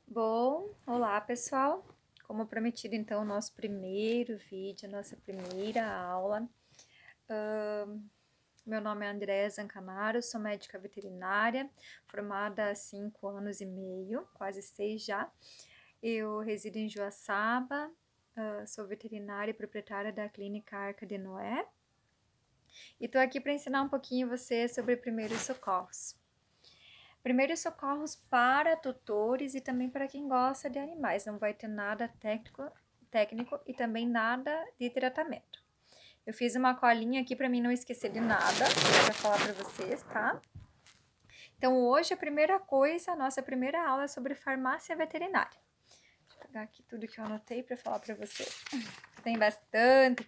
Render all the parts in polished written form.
Bom, olá pessoal! Como prometido, então, o nosso primeiro vídeo, nossa primeira aula. Meu nome é Andréa Zancanaro, sou médica veterinária, formada há 5 anos e meio, quase 6 já. Eu resido em Joaçaba, sou veterinária e proprietária da clínica Arca de Noé. E estou aqui para ensinar um pouquinho você sobre primeiros socorros. Primeiros socorros para tutores e também para quem gosta de animais. Não vai ter nada técnico e também nada de tratamento. Eu fiz uma colinha aqui para mim não esquecer de nada, para falar para vocês, tá? Então, hoje a primeira coisa, a nossa primeira aula é sobre farmácia veterinária. Deixa eu pegar aqui tudo que eu anotei para falar para vocês. Tem bastante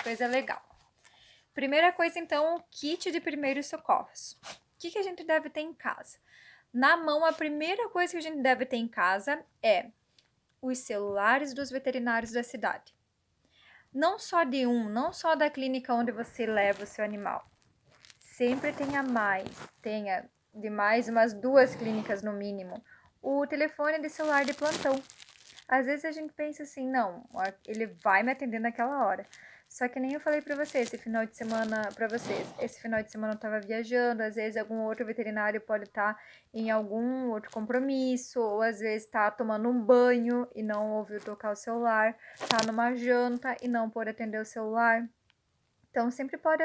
coisa legal. Primeira coisa, então, o kit de primeiros socorros. O que a gente deve ter em casa? Na mão, a primeira coisa que a gente deve ter em casa é os celulares dos veterinários da cidade. Não só não só da clínica onde você leva o seu animal. Sempre tenha de mais umas 2 clínicas no mínimo, o telefone de celular de plantão. Às vezes a gente pensa assim, não, ele vai me atender naquela hora. Só que nem eu falei pra vocês, esse final de semana eu tava viajando, às vezes algum outro veterinário pode estar em algum outro compromisso, ou às vezes tá tomando um banho e não ouviu tocar o celular, tá numa janta e não pôde atender o celular. Então, sempre pode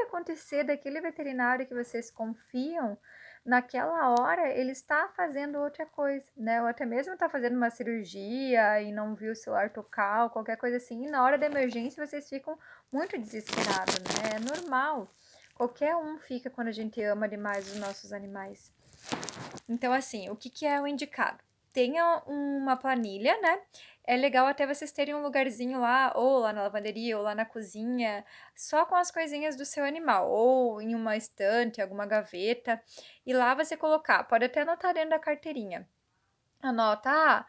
acontecer daquele veterinário que vocês confiam, naquela hora ele está fazendo outra coisa, né? Ou até mesmo está fazendo uma cirurgia e não viu o celular tocar, ou qualquer coisa assim. E na hora da emergência vocês ficam muito desesperados, né? É normal. Qualquer um fica quando a gente ama demais os nossos animais. Então, assim, o que é o indicado? Tenha uma planilha, né? É legal até vocês terem um lugarzinho lá, ou lá na lavanderia, ou lá na cozinha, só com as coisinhas do seu animal, ou em uma estante, alguma gaveta, e lá você colocar, pode até anotar dentro da carteirinha. Anota,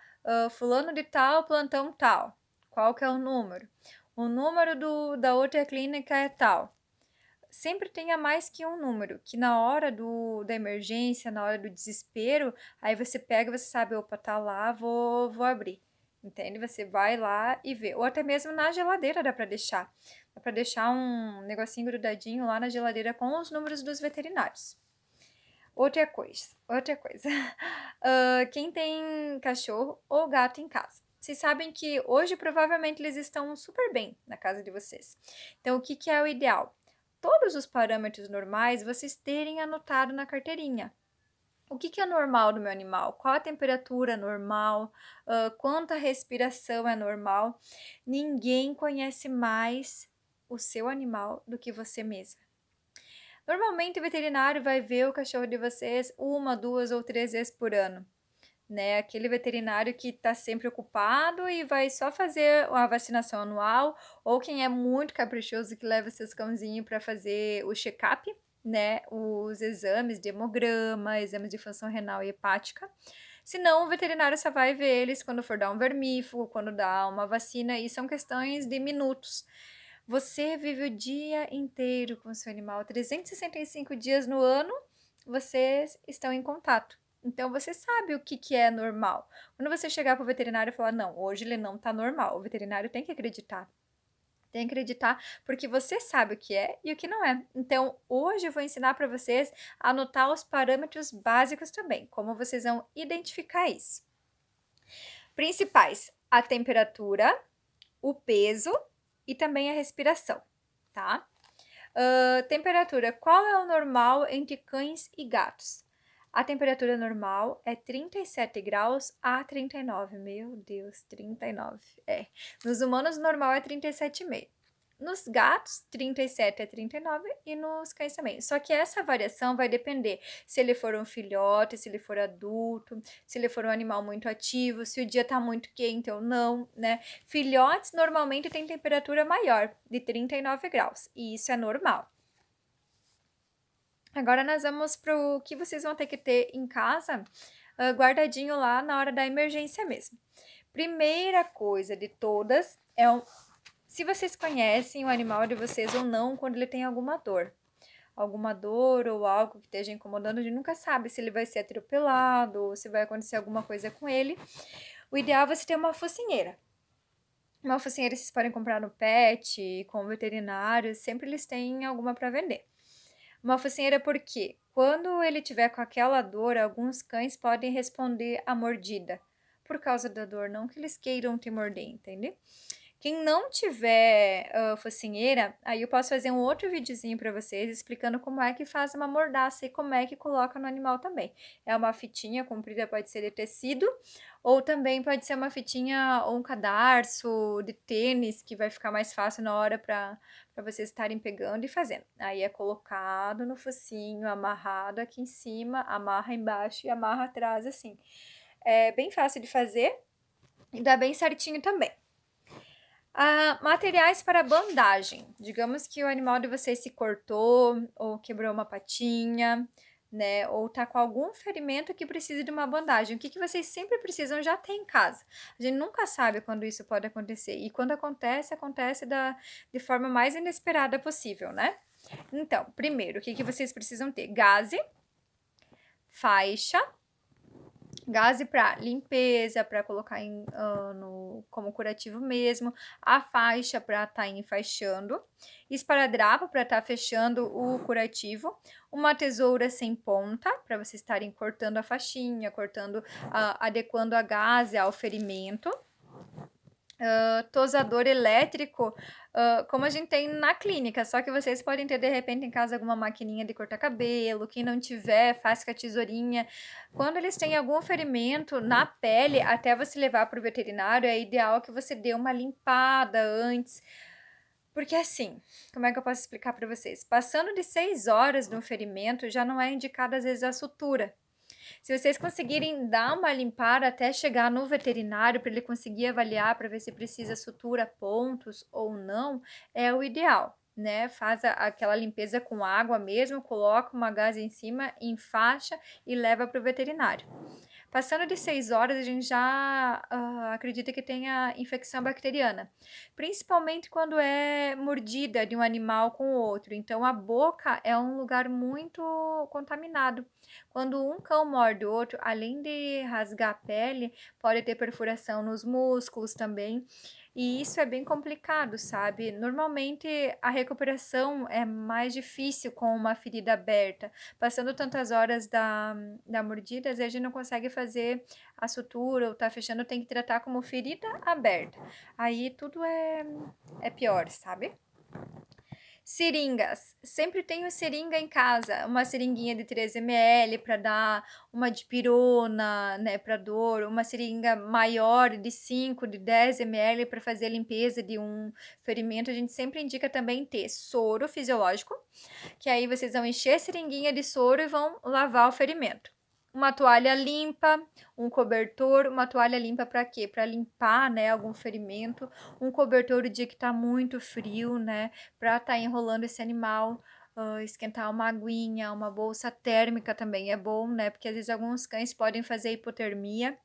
fulano de tal, plantão tal. Qual que é o número? O número da outra clínica é tal. Sempre tenha mais que um número, que na hora da emergência, na hora do desespero, aí você pega, você sabe, opa, tá lá, vou abrir, entende? Você vai lá e vê, ou até mesmo na geladeira dá pra deixar um negocinho grudadinho lá na geladeira com os números dos veterinários. Outra coisa, quem tem cachorro ou gato em casa, vocês sabem que hoje provavelmente eles estão super bem na casa de vocês. Então, o que é o ideal? Todos os parâmetros normais vocês terem anotado na carteirinha. O que é normal do meu animal? Qual a temperatura normal? Quanta respiração é normal? Ninguém conhece mais o seu animal do que você mesma. Normalmente o veterinário vai ver o cachorro de vocês 1, 2 ou 3 vezes por ano, né? Aquele veterinário que está sempre ocupado e vai só fazer a vacinação anual, ou quem é muito caprichoso que leva seus cãozinhos para fazer o check-up, né? Os exames de hemograma, exames de função renal e hepática. Senão, o veterinário só vai ver eles quando for dar um vermífugo, quando dá uma vacina, e são questões de minutos. Você vive o dia inteiro com o seu animal, 365 dias no ano, vocês estão em contato. Então, você sabe o que é normal. Quando você chegar para o veterinário e falar, não, hoje ele não está normal, o veterinário tem que acreditar. Tem que acreditar, porque você sabe o que é e o que não é. Então, hoje eu vou ensinar para vocês a anotar os parâmetros básicos também, como vocês vão identificar isso. Principais: a temperatura, o peso e também a respiração, tá? Temperatura: qual é o normal entre cães e gatos? A temperatura normal é 37 graus a 39. Meu Deus, 39. Nos humanos, normal é 37,5. Nos gatos, 37 a 39 e nos cães também. Só que essa variação vai depender se ele for um filhote, se ele for adulto, se ele for um animal muito ativo, se o dia tá muito quente ou não, né? Filhotes normalmente têm temperatura maior, de 39 graus, e isso é normal. Agora nós vamos para o que vocês vão ter que ter em casa, guardadinho lá na hora da emergência mesmo. Primeira coisa de todas é se vocês conhecem o animal de vocês ou não quando ele tem alguma dor. alguma dor ou algo que esteja incomodando, a gente nunca sabe se ele vai ser atropelado ou se vai acontecer alguma coisa com ele. O ideal é você ter uma focinheira. Uma focinheira vocês podem comprar no pet, com o veterinário, sempre eles têm alguma para vender. Uma focinheira porque quando ele tiver com aquela dor, alguns cães podem responder à mordida por causa da dor, não que eles queiram te morder, entende? Quem não tiver focinheira, aí eu posso fazer um outro videozinho para vocês explicando como é que faz uma mordaça e como é que coloca no animal também. É uma fitinha comprida, pode ser de tecido, ou também pode ser uma fitinha ou um cadarço de tênis, que vai ficar mais fácil na hora para vocês estarem pegando e fazendo. Aí é colocado no focinho, amarrado aqui em cima, amarra embaixo e amarra atrás assim. É bem fácil de fazer e dá bem certinho também. Materiais para bandagem. Digamos que o animal de vocês se cortou ou quebrou uma patinha, né? Ou tá com algum ferimento que precisa de uma bandagem. O que vocês sempre precisam já ter em casa. A gente nunca sabe quando isso pode acontecer. E quando acontece, acontece de forma mais inesperada possível, né? Então, primeiro, o que vocês precisam ter? Gaze, faixa, gaze para limpeza, para colocar como curativo mesmo, a faixa para estar enfaixando, esparadrapo para estar fechando o curativo, uma tesoura sem ponta para vocês estarem cortando a faixinha, adequando a gaze ao ferimento. Tosador elétrico, como a gente tem na clínica, só que vocês podem ter de repente em casa alguma maquininha de cortar cabelo. Quem não tiver, faz com a tesourinha. Quando eles têm algum ferimento na pele, até você levar para o veterinário, é ideal que você dê uma limpada antes. Porque assim, como é que eu posso explicar para vocês? Passando de 6 horas no ferimento, já não é indicado às vezes a sutura. Se vocês conseguirem dar uma limpada até chegar no veterinário para ele conseguir avaliar para ver se precisa sutura pontos ou não, é o ideal, né? Faz aquela limpeza com água mesmo, coloca uma gaze em cima, enfaixa e leva para o veterinário. Passando de 6 horas, a gente já acredita que tenha infecção bacteriana, principalmente quando é mordida de um animal com o outro. Então, a boca é um lugar muito contaminado. Quando um cão morde o outro, além de rasgar a pele, pode ter perfuração nos músculos também. E isso é bem complicado, sabe? Normalmente a recuperação é mais difícil com uma ferida aberta. Passando tantas horas da mordida, às vezes a gente não consegue fazer a sutura ou tá fechando, tem que tratar como ferida aberta. Aí tudo é pior, sabe? Seringas. Sempre tenho seringa em casa, uma seringuinha de 3 ml para dar uma dipirona, né, para dor, uma seringa maior de 5, de 10 ml para fazer a limpeza de um ferimento. A gente sempre indica também ter soro fisiológico, que aí vocês vão encher a seringuinha de soro e vão lavar o ferimento. Uma toalha limpa, um cobertor, uma toalha limpa para quê? Para limpar, né, algum ferimento, um cobertor o dia que tá muito frio, né, para estar enrolando esse animal, esquentar uma aguinha, uma bolsa térmica também é bom, né, porque às vezes alguns cães podem fazer hipotermia.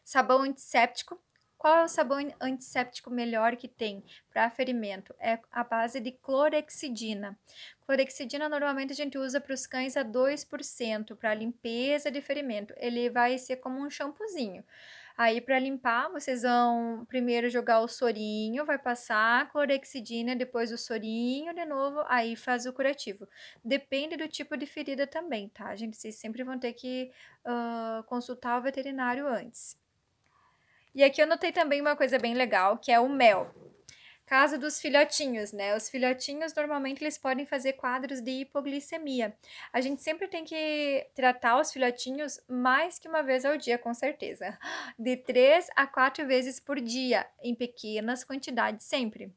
Sabão antisséptico. Qual é o sabão antisséptico melhor que tem para ferimento? É a base de clorexidina. Clorexidina normalmente a gente usa para os cães a 2% para limpeza de ferimento. Ele vai ser como um shampoozinho. Aí para limpar, vocês vão primeiro jogar o sorinho, vai passar a clorexidina, depois o sorinho de novo, aí faz o curativo. Depende do tipo de ferida também, tá, gente? Vocês sempre vão ter que consultar o veterinário antes. E aqui eu notei também uma coisa bem legal, que é o mel. Caso dos filhotinhos, né? Os filhotinhos normalmente eles podem fazer quadros de hipoglicemia. A gente sempre tem que tratar os filhotinhos mais que uma vez ao dia, com certeza. De 3 a 4 vezes por dia, em pequenas quantidades sempre.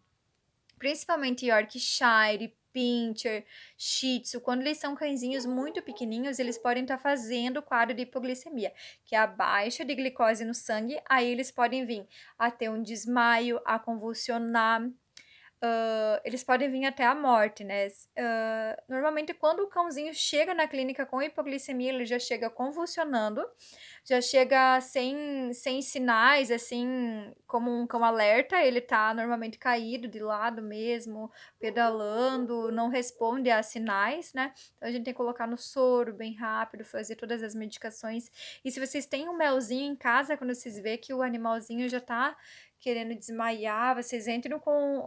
Principalmente Yorkshire, Pinscher, Shih Tzu, quando eles são cãezinhos muito pequenininhos, eles podem estar fazendo o quadro de hipoglicemia, que é a baixa de glicose no sangue, aí eles podem vir a ter um desmaio, a convulsionar, eles podem vir até a morte, né? Normalmente, quando o cãozinho chega na clínica com hipoglicemia, ele já chega convulsionando, já chega sem sinais, assim, como um cão alerta, ele tá normalmente caído de lado mesmo, pedalando, não responde a sinais, né? Então a gente tem que colocar no soro bem rápido, fazer todas as medicações. E se vocês têm um melzinho em casa, quando vocês vê que o animalzinho já tá querendo desmaiar, vocês entram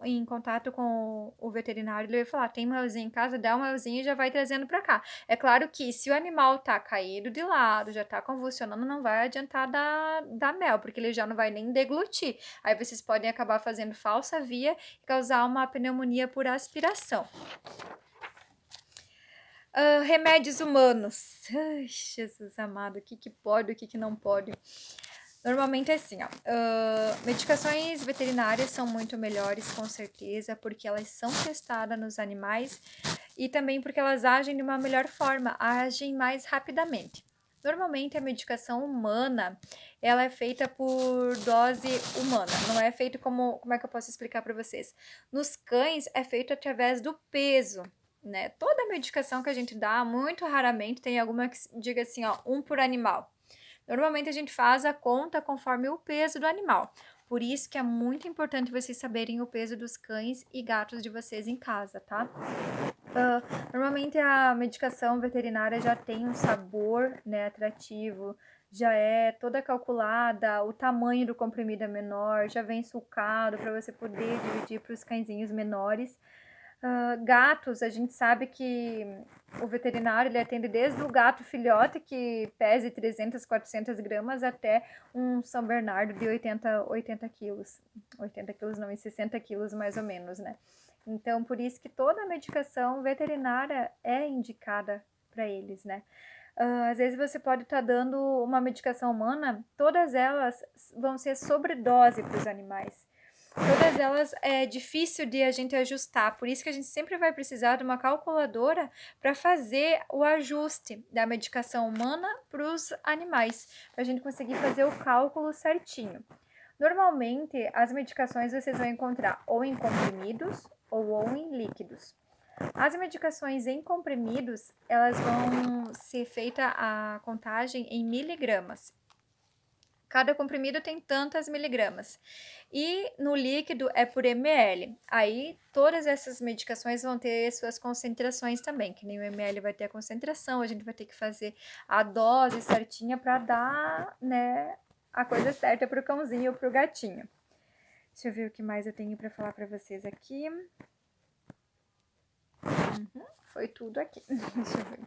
em contato com o veterinário, ele vai falar, tem melzinho em casa, dá um melzinho e já vai trazendo pra cá. É claro que se o animal tá caído de lado, já tá convulsionando, não vai adiantar dar mel, porque ele já não vai nem deglutir. Aí vocês podem acabar fazendo falsa via e causar uma pneumonia por aspiração. Remédios humanos. Ai, Jesus amado, o que pode, o que não pode? Normalmente é assim, ó. Medicações veterinárias são muito melhores, com certeza, porque elas são testadas nos animais e também porque elas agem de uma melhor forma, agem mais rapidamente. Normalmente a medicação humana, ela é feita por dose humana, não é feito como é que eu posso explicar para vocês? Nos cães é feito através do peso, né? Toda medicação que a gente dá, muito raramente tem alguma que diga assim, ó, um por animal. Normalmente a gente faz a conta conforme o peso do animal. Por isso que é muito importante vocês saberem o peso dos cães e gatos de vocês em casa, tá? Normalmente a medicação veterinária já tem um sabor, né, atrativo, já é toda calculada, o tamanho do comprimido é menor, já vem sucado para você poder dividir para os cãezinhos menores. Gatos, a gente sabe que o veterinário ele atende desde o gato filhote que pese 300, 400 gramas até um São Bernardo de 80 quilos. 80 quilos não, e 60 quilos mais ou menos, né? Então, por isso que toda a medicação veterinária é indicada para eles, né? Às vezes você pode estar dando uma medicação humana, todas elas vão ser sobredose para os animais. Todas elas é difícil de a gente ajustar, por isso que a gente sempre vai precisar de uma calculadora para fazer o ajuste da medicação humana para os animais, para a gente conseguir fazer o cálculo certinho. Normalmente, as medicações vocês vão encontrar ou em comprimidos ou em líquidos. As medicações em comprimidos, elas vão ser feita a contagem em miligramas. Cada comprimido tem tantas miligramas. E no líquido é por ml. Aí todas essas medicações vão ter suas concentrações também, que nem o ml vai ter a concentração, a gente vai ter que fazer a dose certinha para dar, né, a coisa certa para o cãozinho ou para o gatinho. Deixa eu ver o que mais eu tenho para falar para vocês aqui. Foi tudo aqui. Deixa eu ver.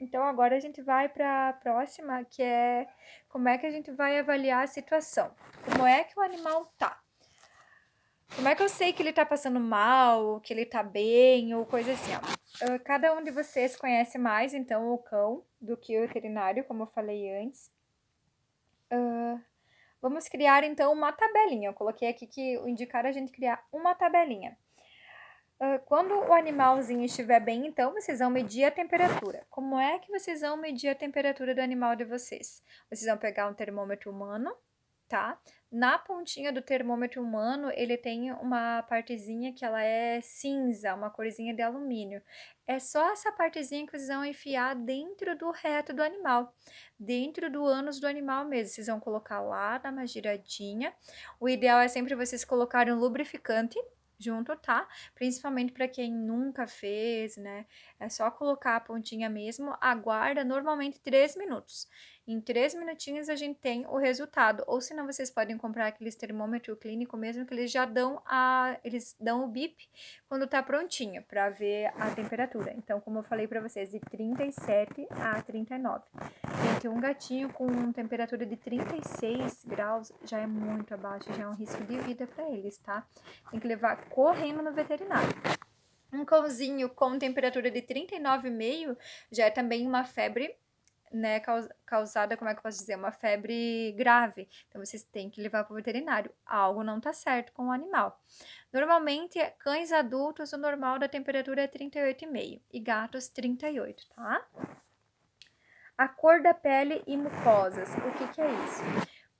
Então agora a gente vai para a próxima, que é como é que a gente vai avaliar a situação. Como é que o animal tá? Como é que eu sei que ele tá passando mal, que ele tá bem, ou coisa assim, ó. Cada um de vocês conhece mais, então, o cão do que o veterinário, como eu falei antes. Vamos criar, então, uma tabelinha. Eu coloquei aqui que o indicar é a gente criar uma tabelinha. Quando o animalzinho estiver bem, então, vocês vão medir a temperatura. Como é que vocês vão medir a temperatura do animal de vocês? Vocês vão pegar um termômetro humano, tá? Na pontinha do termômetro humano, ele tem uma partezinha que ela é cinza, uma corzinha de alumínio. É só essa partezinha que vocês vão enfiar dentro do reto do animal, dentro do ânus do animal mesmo. Vocês vão colocar lá, dar uma giradinha. O ideal é sempre vocês colocarem um lubrificante junto, tá? Principalmente para quem nunca fez, né? É só colocar a pontinha mesmo, aguarda normalmente 3 minutos. Em 3 minutinhos a gente tem o resultado. Ou senão vocês podem comprar aqueles termômetro clínico mesmo, que eles já dão eles dão o bip quando tá prontinho para ver a temperatura. Então, como eu falei para vocês, de 37 a 39. Gente, um gatinho com temperatura de 36 graus já é muito abaixo, já é um risco de vida para eles, tá? Tem que levar correndo no veterinário. Um cãozinho com temperatura de 39,5 já é também uma febre, né, causada, como é que eu posso dizer, uma febre grave. Então, vocês têm que levar para o veterinário. Algo não tá certo com o animal. Normalmente, cães adultos, o normal da temperatura é 38,5 e gatos 38, tá? A cor da pele e mucosas. O que é isso?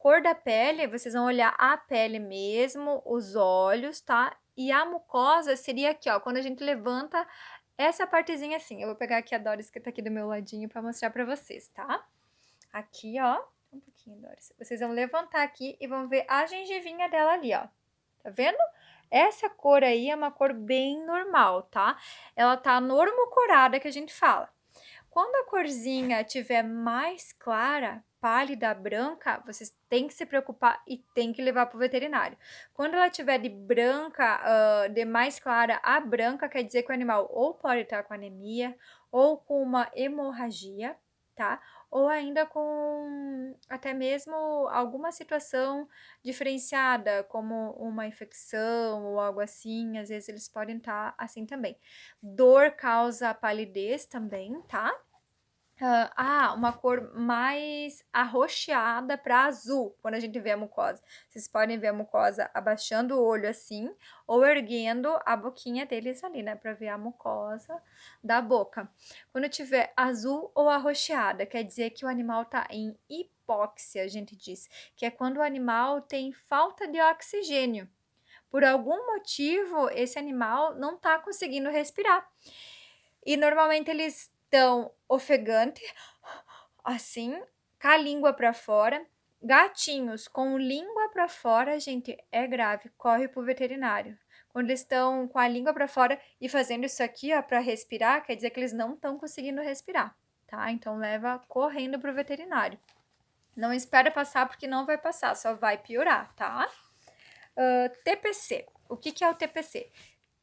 cor da pele, vocês vão olhar a pele mesmo, os olhos, tá? E a mucosa seria aqui, ó, quando a gente levanta essa partezinha assim. Eu vou pegar aqui a Doris que tá aqui do meu ladinho pra mostrar pra vocês, tá? Aqui, ó, um pouquinho, Doris. Vocês vão levantar aqui e vão ver a gengivinha dela ali, ó. Tá vendo? Essa cor aí é uma cor bem normal, tá? Ela tá normocorada que a gente fala. Quando a corzinha tiver mais clara, pálida, branca, vocês têm que se preocupar e tem que levar para o veterinário. Quando ela tiver de branca, de mais clara a branca, quer dizer que o animal ou pode estar com anemia, ou com uma hemorragia, tá? Ou ainda com até mesmo alguma situação diferenciada, como uma infecção ou algo assim, às vezes eles podem estar assim também. Dor causa palidez também, tá? Uma cor mais arroxeada para azul, quando a gente vê a mucosa. Vocês podem ver a mucosa abaixando o olho assim, ou erguendo a boquinha deles ali, né, para ver a mucosa da boca. Quando tiver azul ou arroxeada, quer dizer que o animal tá em hipóxia, a gente diz, que é quando o animal tem falta de oxigênio. Por algum motivo, esse animal não tá conseguindo respirar. E normalmente eles estão ofegante, assim, com a língua para fora. Gatinhos com língua para fora, gente, é grave, corre pro veterinário. Quando eles estão com a língua para fora e fazendo isso aqui, ó, para respirar, quer dizer que eles não estão conseguindo respirar, tá? Então leva correndo pro veterinário. Não espera passar porque não vai passar, só vai piorar, tá? TPC. O que é o TPC?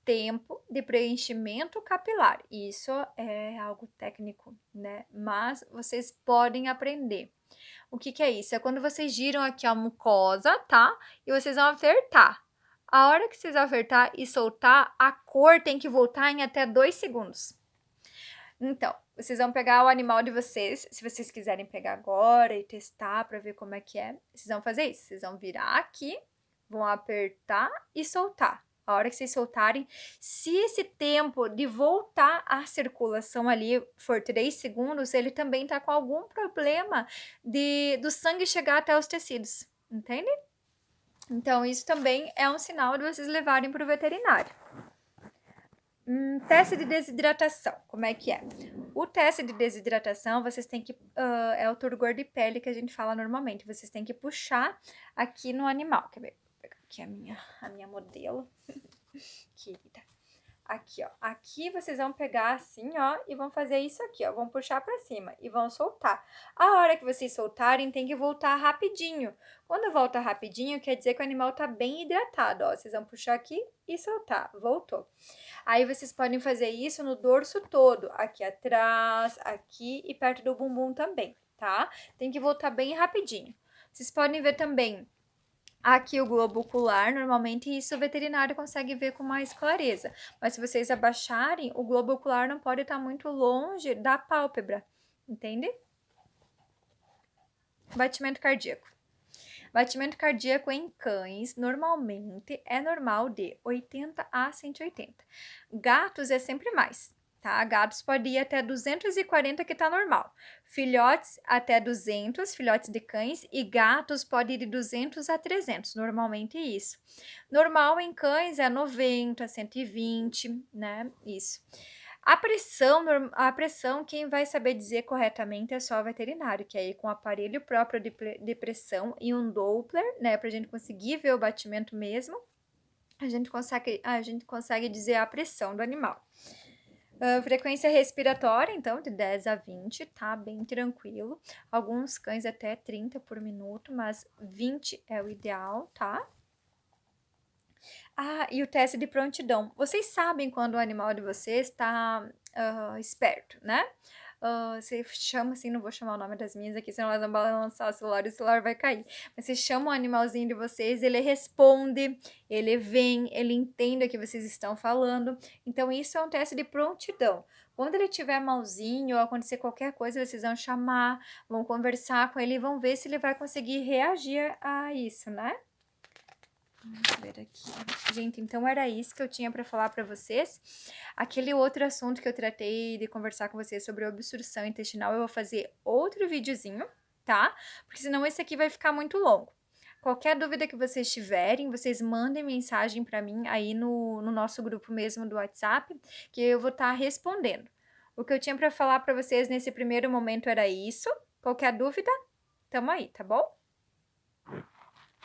Tempo de preenchimento capilar. Isso é algo técnico, né? Mas vocês podem aprender. O que é isso? É quando vocês giram aqui a mucosa, tá? E vocês vão apertar. A hora que vocês apertar e soltar, a cor tem que voltar em até 2 segundos. Então, vocês vão pegar o animal de vocês, se vocês quiserem pegar agora e testar para ver como é que é, vocês vão fazer isso. Vocês vão virar aqui, vão apertar e soltar. A hora que vocês soltarem, se esse tempo de voltar à circulação ali for 3 segundos, ele também tá com algum problema do sangue chegar até os tecidos, entende? Então, isso também é um sinal de vocês levarem para o veterinário. Teste de desidratação, como é que é? O teste de desidratação, vocês têm que, é o turgor de pele que a gente fala normalmente, vocês têm que puxar aqui no animal, quer ver? Vou pegar aqui a minha modelo, querida. Aqui, ó, aqui vocês vão pegar assim, ó, e vão fazer isso aqui, ó, vão puxar pra cima e vão soltar. A hora que vocês soltarem, tem que voltar rapidinho. Quando volta rapidinho, quer dizer que o animal tá bem hidratado, ó, vocês vão puxar aqui e soltar, voltou. Aí vocês podem fazer isso no dorso todo, aqui atrás, aqui e perto do bumbum também, tá? Tem que voltar bem rapidinho. Vocês podem ver também aqui o globo ocular, normalmente isso o veterinário consegue ver com mais clareza. Mas se vocês abaixarem, o globo ocular não pode estar muito longe da pálpebra, entende? Batimento cardíaco. Batimento cardíaco em cães, normalmente, é normal de 80 a 180. Gatos é sempre mais, tá? Gatos pode ir até 240, que tá normal. Filhotes até 200, filhotes de cães, e gatos pode ir de 200 a 300, normalmente isso. Normal em cães é 90, 120, né? Isso. A pressão, quem vai saber dizer corretamente é só o veterinário, que aí com o aparelho próprio de pressão e um Doppler, né, pra gente conseguir ver o batimento mesmo, a gente consegue dizer a pressão do animal. Frequência respiratória, então, de 10 a 20, tá bem tranquilo. Alguns cães até 30 por minuto, mas 20 é o ideal, tá? E o teste de prontidão. Vocês sabem quando o animal de vocês está esperto, né? Você chama assim, não vou chamar o nome das minhas aqui, senão elas vão balançar o celular vai cair. Mas você chama o animalzinho de vocês, ele responde, ele vem, ele entende o que vocês estão falando. Então, isso é um teste de prontidão. Quando ele tiver malzinho ou acontecer qualquer coisa, vocês vão chamar, vão conversar com ele e vão ver se ele vai conseguir reagir a isso, né? Vamos ver aqui. Gente, então era isso que eu tinha para falar para vocês. Aquele outro assunto que eu tratei de conversar com vocês sobre obstrução intestinal, eu vou fazer outro videozinho, tá? Porque senão esse aqui vai ficar muito longo. Qualquer dúvida que vocês tiverem, vocês mandem mensagem para mim aí no nosso grupo mesmo do WhatsApp, que eu vou estar respondendo. O que eu tinha para falar para vocês nesse primeiro momento era isso. Qualquer dúvida, tamo aí, tá bom?